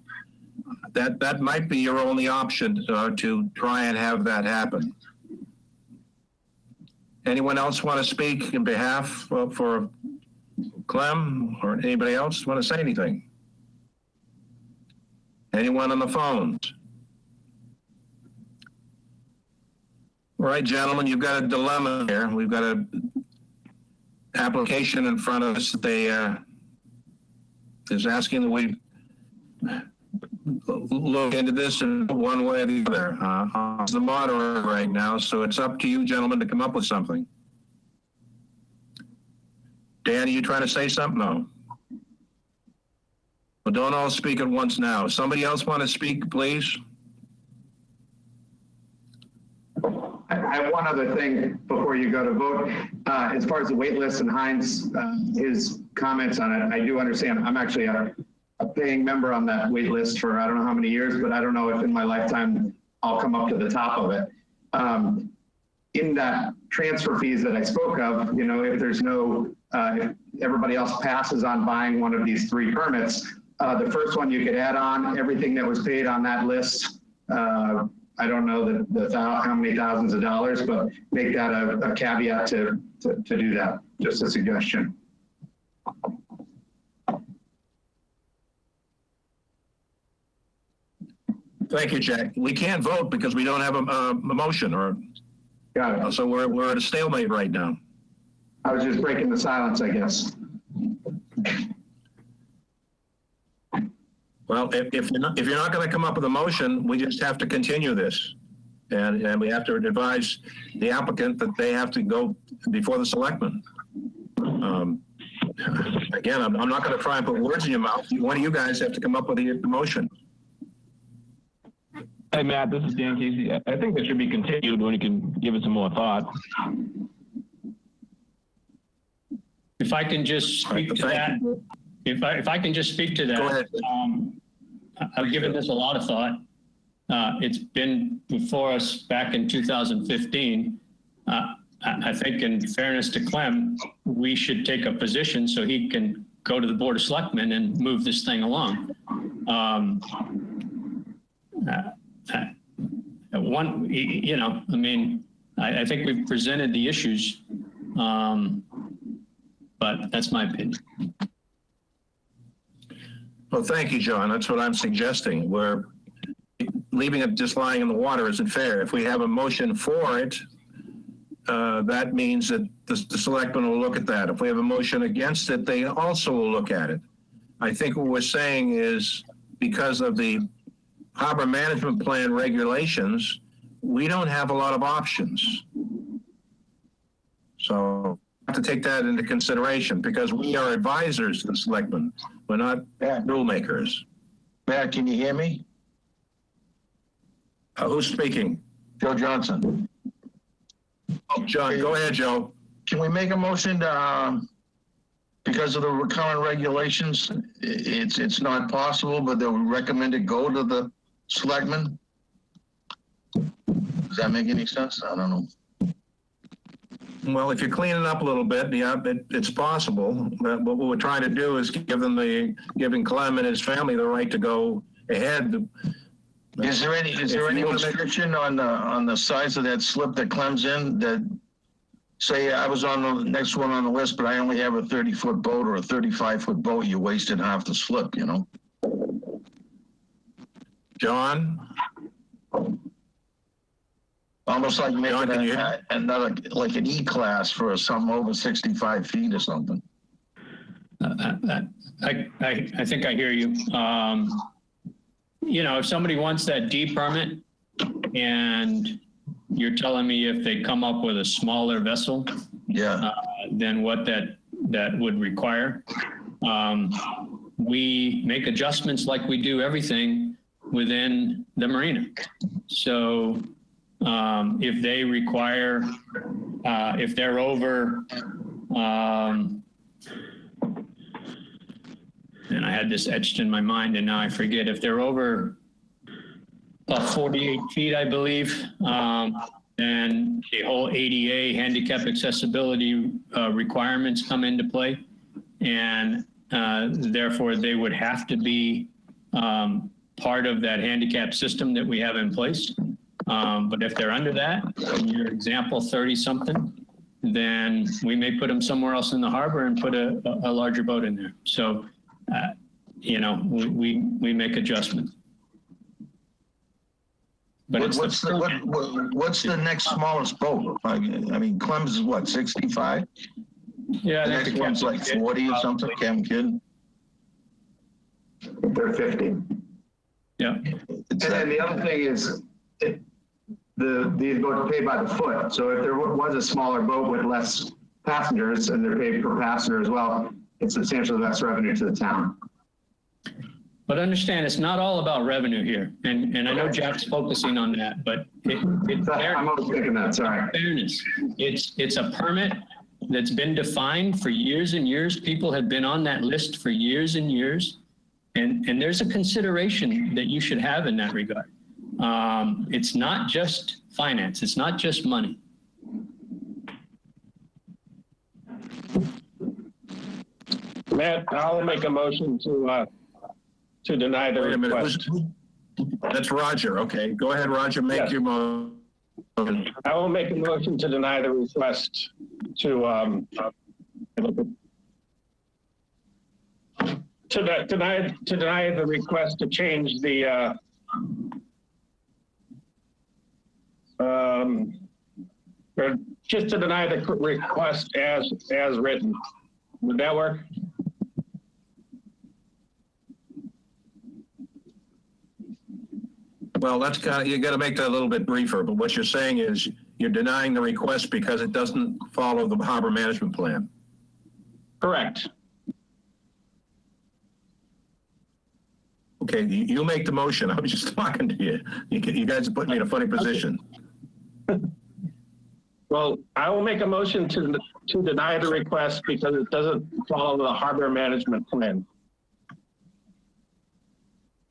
S3: that might be your only option to try and have that happen. Anyone else want to speak in behalf for Clem or anybody else want to say anything? Anyone on the phones? All right, gentlemen, you've got a dilemma here. We've got an application in front of us that they is asking that we look into this in one way or the other. I'm the moderator right now, so it's up to you, gentlemen, to come up with something. Dan, are you trying to say something? No. Well, don't all speak at once now. Somebody else want to speak, please?
S11: I have one other thing before you go to vote. As far as the wait list and Heinz, his comments on it, I do understand. I'm actually a paying member on that wait list for I don't know how many years, but I don't know if in my lifetime I'll come up to the top of it. In that transfer fees that I spoke of, if there's no, if everybody else passes on buying one of these 3 permits, the first one you could add on everything that was paid on that list. I don't know how many thousands of dollars, but make that a caveat to do that. Just a suggestion.
S3: Thank you, Jack. We can't vote because we don't have a motion, or
S11: got it.
S3: So we're at a stalemate right now.
S11: I was just breaking the silence, I guess.
S3: Well, if you're not going to come up with a motion, we just have to continue this, and we have to advise the applicant that they have to go before the selectmen. Again, I'm not going to try and put words in your mouth. One of you guys have to come up with a motion.
S14: Hey, Matt, this is Dan Casey. I think that should be continued when you can give it some more thought.
S1: If I can just speak to that, if I can just speak to that.
S3: Go ahead.
S1: I've given this a lot of thought. It's been before us back in 2015. I think in fairness to Clem, we should take a position so he can go to the Board of Selectmen and move this thing along. You know, I mean, I think we've presented the issues, but that's my opinion.
S3: Well, thank you, John. That's what I'm suggesting. We're leaving it just lying in the water isn't fair. If we have a motion for it, that means that the selectmen will look at that. If we have a motion against it, they also will look at it. I think what we're saying is because of the harbor management plan regulations, we don't have a lot of options. So we have to take that into consideration because we are advisors to the selectmen. We're not rule makers.
S15: Matt, can you hear me?
S3: Who's speaking?
S15: Joe Johnson.
S3: Oh, John, go ahead, Joe.
S15: Can we make a motion to, because of the current regulations, it's not possible, but they would recommend it go to the selectmen? Does that make any sense? I don't know.
S3: Well, if you're cleaning up a little bit, yeah, it's possible. But what we're trying to do is giving Clem and his family the right to go ahead.
S15: Is there any restriction on the size of that slip that Clem's in? That say I was on the next one on the list, but I only have a 30-foot boat or a 35-foot boat. You wasted half the slip, you know.
S3: John.
S15: Almost like making another, like an E-class for something over 65 feet or something.
S1: I think I hear you. You know, if somebody wants that D permit and you're telling me if they come up with a smaller vessel, than what that would require, we make adjustments like we do everything within the marina. So if they require, if they're over, and I had this etched in my mind and now I forget, if they're over 48 feet, I believe, then the whole ADA handicap accessibility requirements come into play. And therefore they would have to be part of that handicap system that we have in place. But if they're under that, in your example, 30 something, then we may put them somewhere else in the harbor and put a larger boat in there. So, you know, we make adjustments. But
S15: what's the next smallest boat? I mean, Clem's is what, 65?
S1: Yeah,
S15: the next one's like 40 or something. Cam Kid.
S11: They're 50.
S1: Yeah.
S11: And then the other thing is, these boats are paid by the foot. So if there was a smaller boat with less passengers and they're paid per passenger as well, it's substantially less revenue to the town.
S1: But understand, it's not all about revenue here. And I know Jack's focusing on that, but
S11: I'm always thinking that, sorry.
S1: Fairness. It's a permit that's been defined for years and years. People have been on that list for years and years. And there's a consideration that you should have in that regard. It's not just finance. It's not just money.
S9: Matt, I'll make a motion to deny the request.
S3: That's Roger. Okay, go ahead, Roger. Make your motion.
S9: I will make a motion to deny the request to deny the request to change the or just to deny the request as written. Would that work?
S3: Well, that's kind of, you got to make that a little bit briefer, but what you're saying is you're denying the request because it doesn't follow the harbor management plan.
S9: Correct.
S3: Okay, you make the motion. I was just talking to you. You guys are putting me in a funny position.
S9: Well, I will make a motion to deny the request because it doesn't follow the harbor management plan.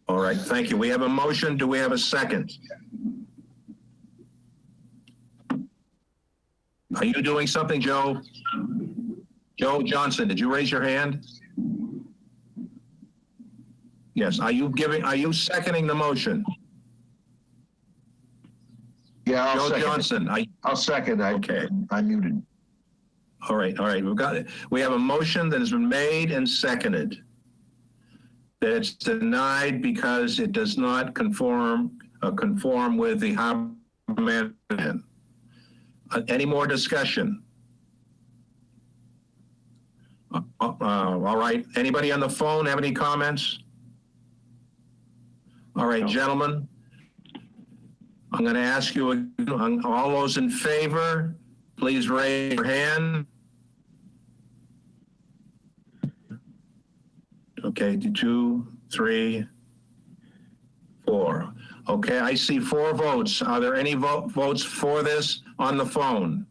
S3: All right, thank you. We have a motion. Do we have a second? Are you doing something, Joe? Joe Johnson, did you raise your hand? Yes, are you seconding the motion?
S15: Yeah, I'll
S3: Joe
S15: second.
S3: Johnson,
S15: I'll second. Okay, I'm muted.
S3: All right. We have a motion that has been made and seconded. That it's denied because it does not conform with the harbor management plan. Any more discussion? All right. Anybody on the phone have any comments? All right, gentlemen. I'm going to ask you again, all those in favor, please raise your hand. Okay, 2, 3, 4. Okay, I see 4 votes. Are there any votes for this on the phone?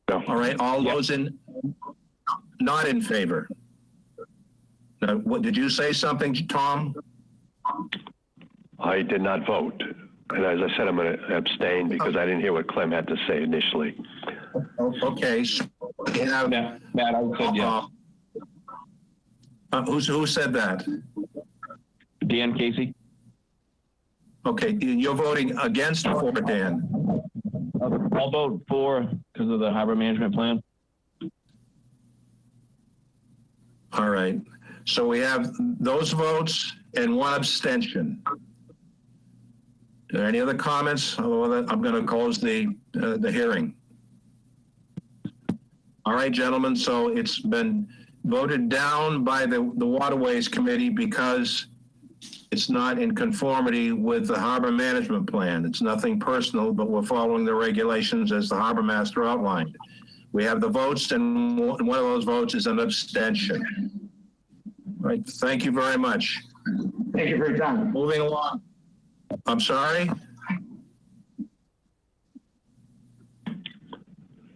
S3: No. All right, all those not in favor. Now, what did you say something, Tom?
S8: I did not vote. And as I said, I'm going to abstain because I didn't hear what Clem had to say initially.
S3: Okay. So,
S14: Matt, I said yes.
S3: Who said that?
S14: Dan Casey.
S3: Okay, you're voting against or for Dan?
S14: I'll vote for because of the harbor management plan.
S3: All right. So we have those votes and 1 abstention. Are there any other comments? I'm going to close the hearing. All right, gentlemen. So it's been voted down by the Waterways Committee because it's not in conformity with the harbor management plan. It's nothing personal, but we're following the regulations as the harbor master outlined. We have the votes, and one of those votes is an abstention. All right. Thank you very much.
S11: Thank you for your time.
S3: Moving along. I'm sorry?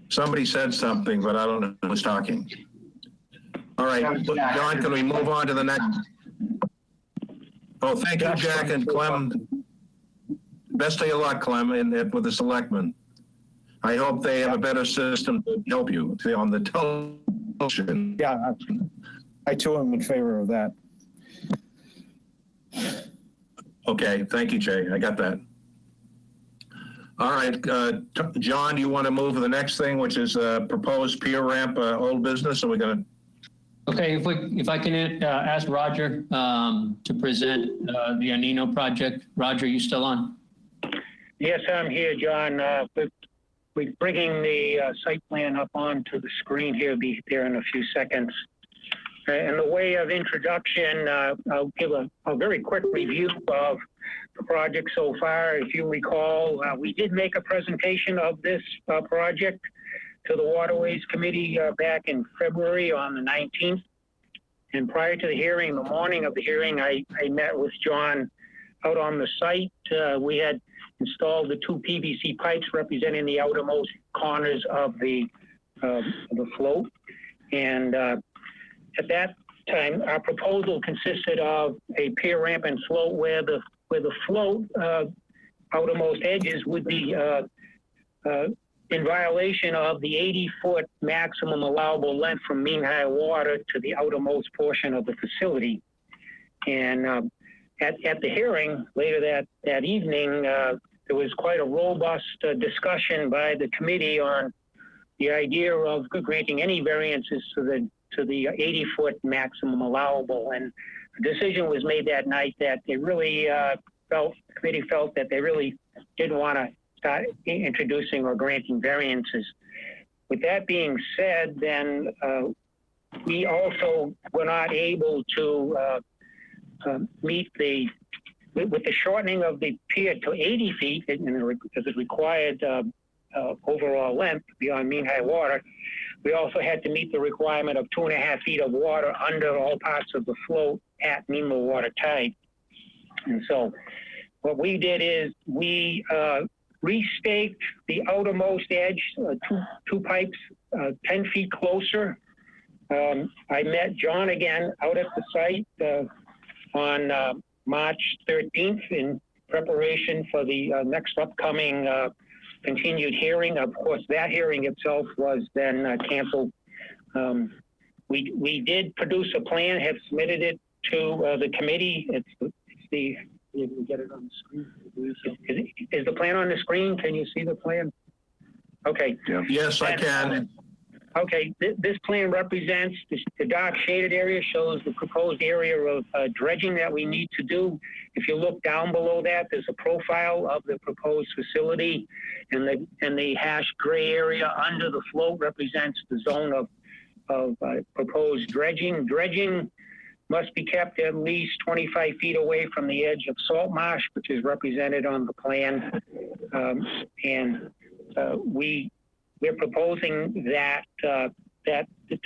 S3: Somebody said something, but I don't know who was talking. All right, John, can we move on to the next? Oh, thank you, Jack and Clem. Best of your luck, Clem, with the selectmen. I hope they have a better system to help you on the television.
S16: Yeah, I too am in favor of that.
S3: Okay, thank you, Jay. I got that. All right, John, do you want to move to the next thing, which is proposed pier ramp old business? Are we going to?
S1: Okay, if I can ask Roger to present the Anino project. Roger, you still on?
S5: Yes, I'm here, John. We're bringing the site plan up onto the screen here. Be there in a few seconds. In the way of introduction, I'll give a very quick review of the project so far. If you recall, we did make a presentation of this project to the Waterways Committee back in February on the 19th. And prior to the hearing, the morning of the hearing, I met with John out on the site. We had installed the 2 PVC pipes representing the outermost corners of the float. And at that time, our proposal consisted of a pier ramp and float where the float outermost edges would be in violation of the 80-foot maximum allowable length from mean high water to the outermost portion of the facility. And at the hearing later that evening, there was quite a robust discussion by the committee on the idea of granting any variances to the 80-foot maximum allowable. And a decision was made that night that they really the committee felt that they really didn't want to start introducing or granting variances. With that being said, then we also were not able to meet with the shortening of the pier to 80 feet as it required overall length beyond mean high water. We also had to meet the requirement of 2.5 feet of water under all parts of the float at mean low water tide. And so what we did is we restaked the outermost edge, two pipes 10 feet closer. I met John again out at the site on March 13th in preparation for the next upcoming continued hearing. Of course, that hearing itself was then canceled. We did produce a plan, have submitted it to the committee. It's the, you can get it on the screen. Is the plan on the screen? Can you see the plan? Okay.
S3: Yes, I can.
S5: Okay, this plan represents the dark shaded area, shows the proposed area of dredging that we need to do. If you look down below that, there's a profile of the proposed facility, and the hashed gray area under the float represents the zone of proposed dredging. Dredging must be kept at least 25 feet away from the edge of salt marsh, which is represented on the plan, we're proposing that to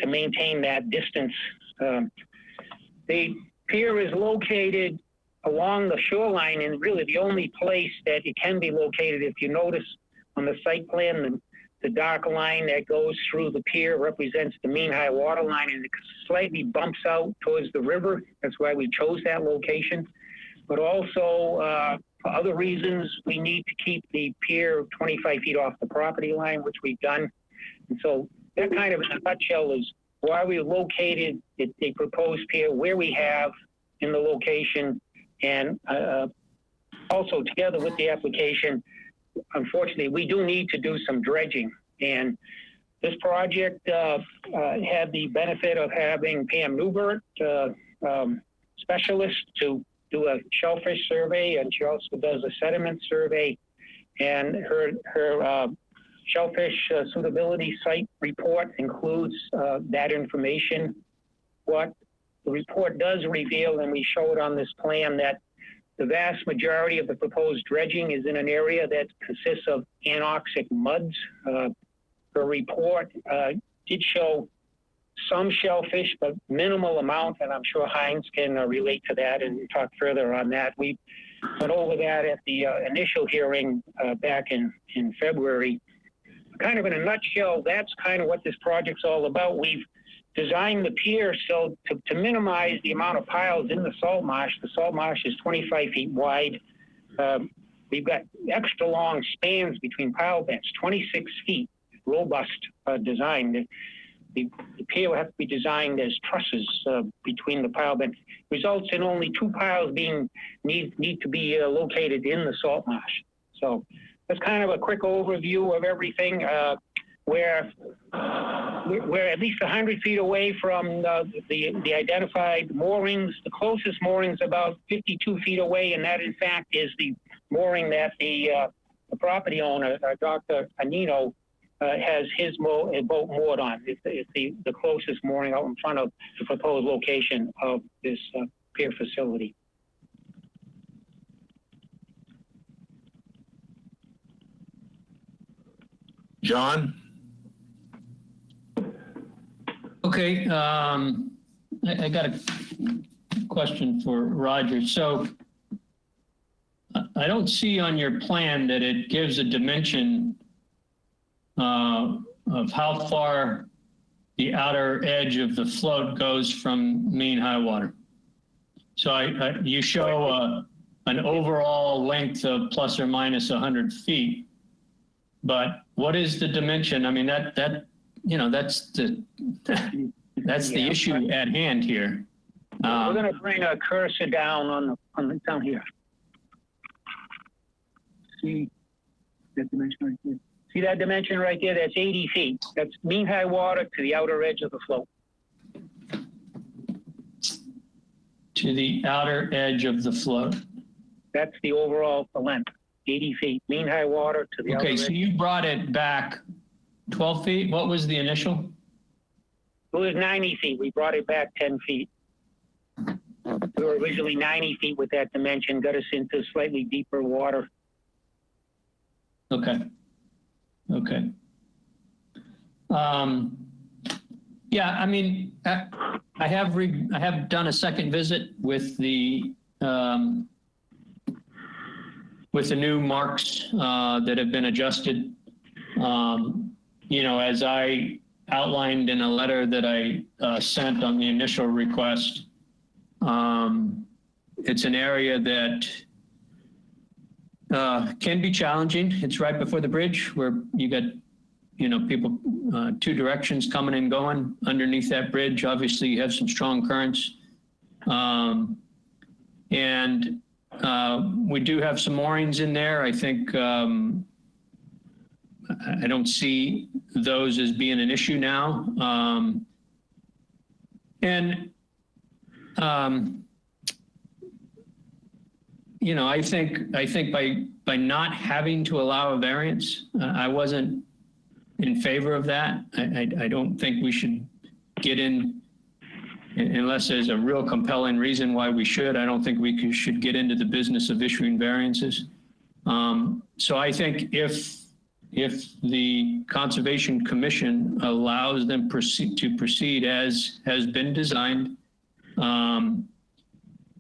S5: maintain that distance. The pier is located along the shoreline, and really the only place that it can be located, if you notice on the site plan, the dark line that goes through the pier represents the mean high water line, and it slightly bumps out towards the river. That's why we chose that location. But also, for other reasons, we need to keep the pier 25 feet off the property line, which we've done. And so that kind of in a nutshell is why we located a proposed pier where we have in the location. And also together with the application, unfortunately, we do need to do some dredging. And this project had the benefit of having Pam Newbert, specialist, to do a shellfish survey, and she also does a sediment survey. And her shellfish suitability site report includes that information. What the report does reveal, and we show it on this plan, that the vast majority of the proposed dredging is in an area that consists of anoxic muds. Her report did show some shellfish, but minimal amount, and I'm sure Heinz can relate to that and talk further on that. We went over that at the initial hearing back in February. Kind of in a nutshell, that's kind of what this project's all about. We've designed the pier so to minimize the amount of piles in the salt marsh. The salt marsh is 25 feet wide. We've got extra long spans between pile beds, 26 feet, robust design. The pier will have to be designed as trusses between the pile beds. Results in only two piles need to be located in the salt marsh. So that's kind of a quick overview of everything. We're at least 100 feet away from the identified moorings. The closest moorings about 52 feet away, and that in fact is the mooring that the property owner, Dr. Anino, has his boat moored on. It's the closest mooring out in front of the proposed location of this pier facility.
S3: John?
S1: Okay, I got a question for Roger. So I don't see on your plan that it gives a dimension of how far the outer edge of the float goes from mean high water. So you show an overall length of plus or minus 100 feet, but what is the dimension? I mean, that's the issue at hand here.
S5: We're going to bring a cursor down down here. See that dimension right there? See that dimension right there? That's 80 feet. That's mean high water to the outer edge of the float.
S1: To the outer edge of the float.
S5: That's the overall length, 80 feet. Mean high water to the outer edge.
S1: Okay, so you brought it back 12 feet. What was the initial?
S5: It was 90 feet. We brought it back 10 feet. We were originally 90 feet with that dimension, got us into slightly deeper water.
S1: Okay. Okay. Yeah, I mean, I have done a second visit with the with the new marks that have been adjusted. You know, as I outlined in a letter that I sent on the initial request, it's an area that can be challenging. It's right before the bridge where you got, you know, people, two directions coming and going underneath that bridge. Obviously, you have some strong currents. And we do have some moorings in there. I think I don't see those as being an issue now. You know, I think by not having to allow a variance, I wasn't in favor of that. I don't think we should get in, unless there's a real compelling reason why we should. I don't think we should get into the business of issuing variances. So I think if the Conservation Commission allows them to proceed as has been designed,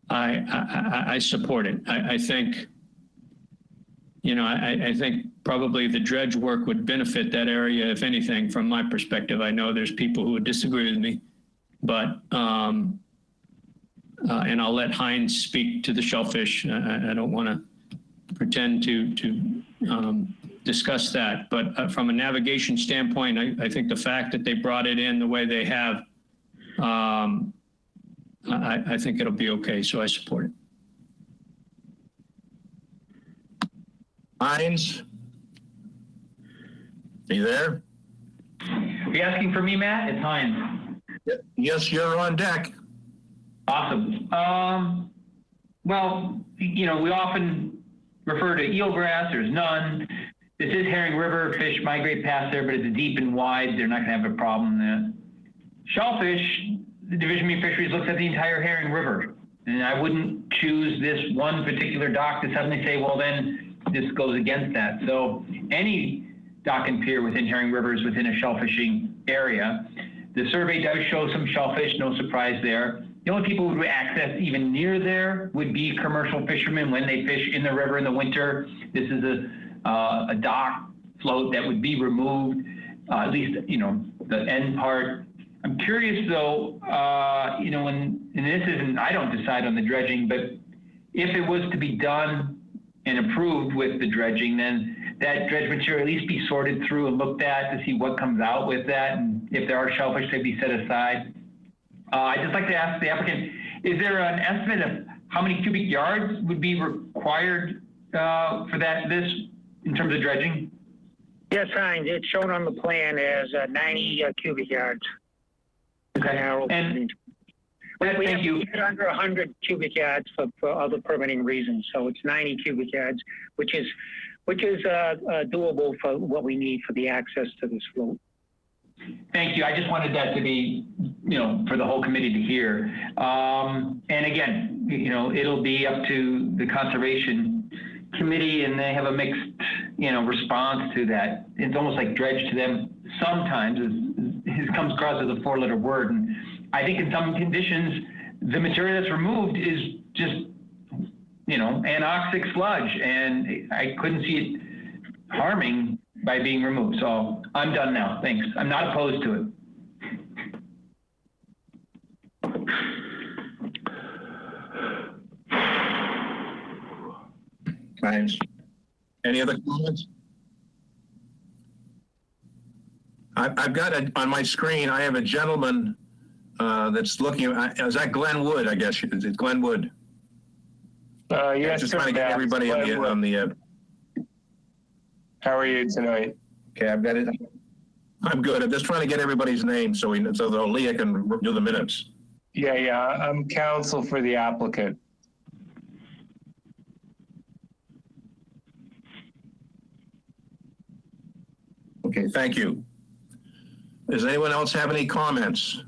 S1: I support it. I think, you know, I think probably the dredge work would benefit that area, if anything, from my perspective. I know there's people who would disagree with me, but, and I'll let Heinz speak to the shellfish. I don't want to pretend to discuss that, but from a navigation standpoint, I think the fact that they brought it in the way they have, I think it'll be okay, so I support it.
S3: Heinz? Are you there?
S7: Are you asking for me, Matt? It's Heinz.
S3: Yes, you're on deck.
S7: Awesome. Well, you know, we often refer to eelgrass. There's none. This is Herring River. Fish migrate past there, but it's deep and wide. They're not going to have a problem there. Shellfish, the Division of Fisheries looks at the entire Herring River. And I wouldn't choose this one particular dock to suddenly say, well, then this goes against that. So any dock and pier within Herring River is within a shellfishing area. The survey does show some shellfish, no surprise there. The only people who would access even near there would be commercial fishermen when they fish in the river in the winter. This is a dock float that would be removed, at least, you know, the end part. I'm curious though, you know, and this isn't, I don't decide on the dredging, but if it was to be done and approved with the dredging, then that dredge material at least be sorted through and looked at to see what comes out with that. And if there are shellfish, they'd be set aside. I'd just like to ask the applicant, is there an estimate of how many cubic yards would be required for this in terms of dredging?
S5: Yes, Heinz, it's shown on the plan as 90 cubic yards.
S7: Okay. And thank you.
S5: We have under 100 cubic yards for other permitting reasons, so it's 90 cubic yards, which is doable for what we need for the access to this float.
S7: Thank you. I just wanted that to be, you know, for the whole committee to hear. And again, you know, it'll be up to the Conservation Committee, and they have a mixed, you know, response to that. It's almost like dredge to them sometimes it comes across as a four-letter word. And I think in some conditions, the material that's removed is just, you know, anoxic sludge, and I couldn't see it harming by being removed. So I'm done now. Thanks. I'm not opposed to it.
S3: Thanks. Any other comments? I've got on my screen, I have a gentleman that's looking, is that Glenn Wood, I guess? Is it Glenn Wood?
S17: Yes,
S3: just trying to get everybody on the
S17: How are you tonight?
S3: Okay, I've got it. I'm good. I'm just trying to get everybody's name so Leah can do the minutes.
S17: Yeah, I'm counsel for the applicant.
S3: Okay, thank you. Does anyone else have any comments?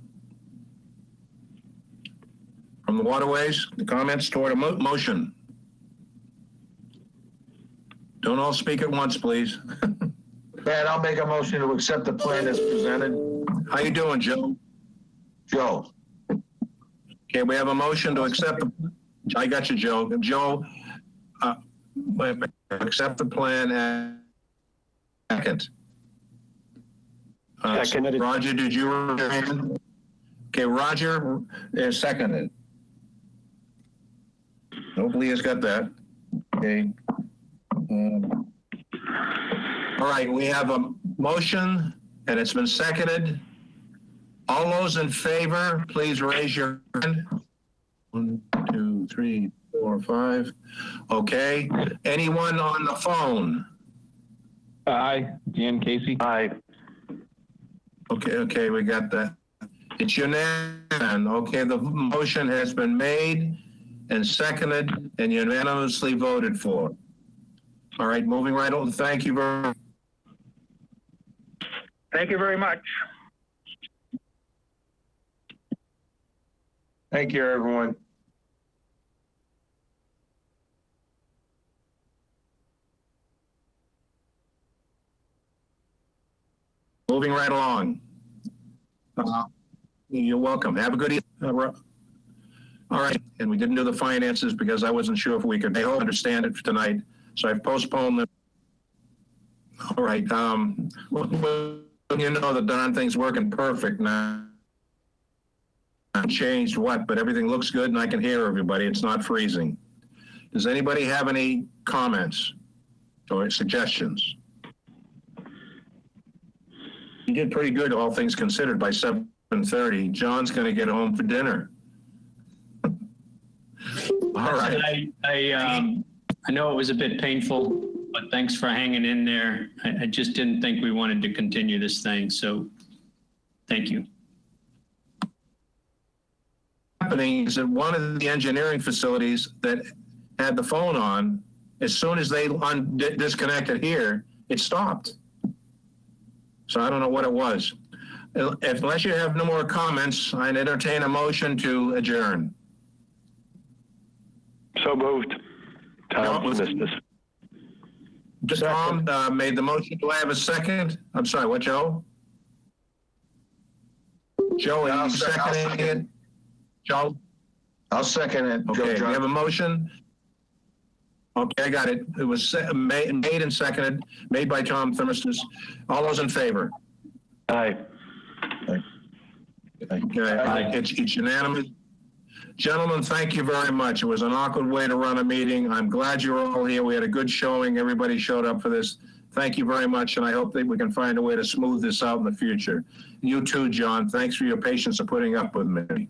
S3: From the Waterways, the comments toward a motion? Don't all speak at once, please.
S15: Pat, I'll make a motion to accept the plan as presented.
S3: How you doing, Joe?
S15: Joe.
S3: Okay, we have a motion to accept. I got you, Joe. Joe, accept the plan as second.
S8: Seconded.
S3: Roger, did you raise your hand? Okay, Roger is seconded. Hopefully he's got that. Okay. All right, we have a motion and it's been seconded. All those in favor, please raise your hand. 1, 2, 3, 4, 5. Okay. Anyone on the phone?
S14: Aye. Dan Casey.
S8: Aye.
S3: Okay, we got that. It's unanimous. Okay, the motion has been made and seconded and unanimously voted for. All right, moving right on. Thank you very much.
S5: Thank you very much.
S17: Thank you, everyone.
S3: Moving right along. You're welcome. Have a good evening. All right, and we didn't do the finances because I wasn't sure if we could understand it for tonight, so I've postponed them. All right, well, you know the darn thing's working perfect now. I changed what, but everything looks good and I can hear everybody. It's not freezing. Does anybody have any comments or suggestions? You did pretty good, all things considered, by 7:30. John's going to get home for dinner. All right.
S1: I know it was a bit painful, but thanks for hanging in there. I just didn't think we wanted to continue this thing, so thank you.
S3: Happening is that one of the engineering facilities that had the phone on, as soon as they disconnected here, it stopped. So I don't know what it was. Unless you have no more comments, I'd entertain a motion to adjourn.
S8: So moved. Tom,
S3: Tom made the motion. Do I have a second? I'm sorry, what, Joe? Joe, are you seconding it? Joe?
S15: I'll second it.
S3: Okay,
S15: Joe,
S3: we have a motion. Okay, I got it. It was made and seconded, made by Tom Thermostus. All those in favor?
S8: Aye.
S3: Okay, it's unanimous. Gentlemen, thank you very much. It was an awkward way to run a meeting. I'm glad you're all here. We had a good showing. Everybody showed up for this. Thank you very much, and I hope that we can find a way to smooth this out in the future. You too, John. Thanks for your patience of putting up with me.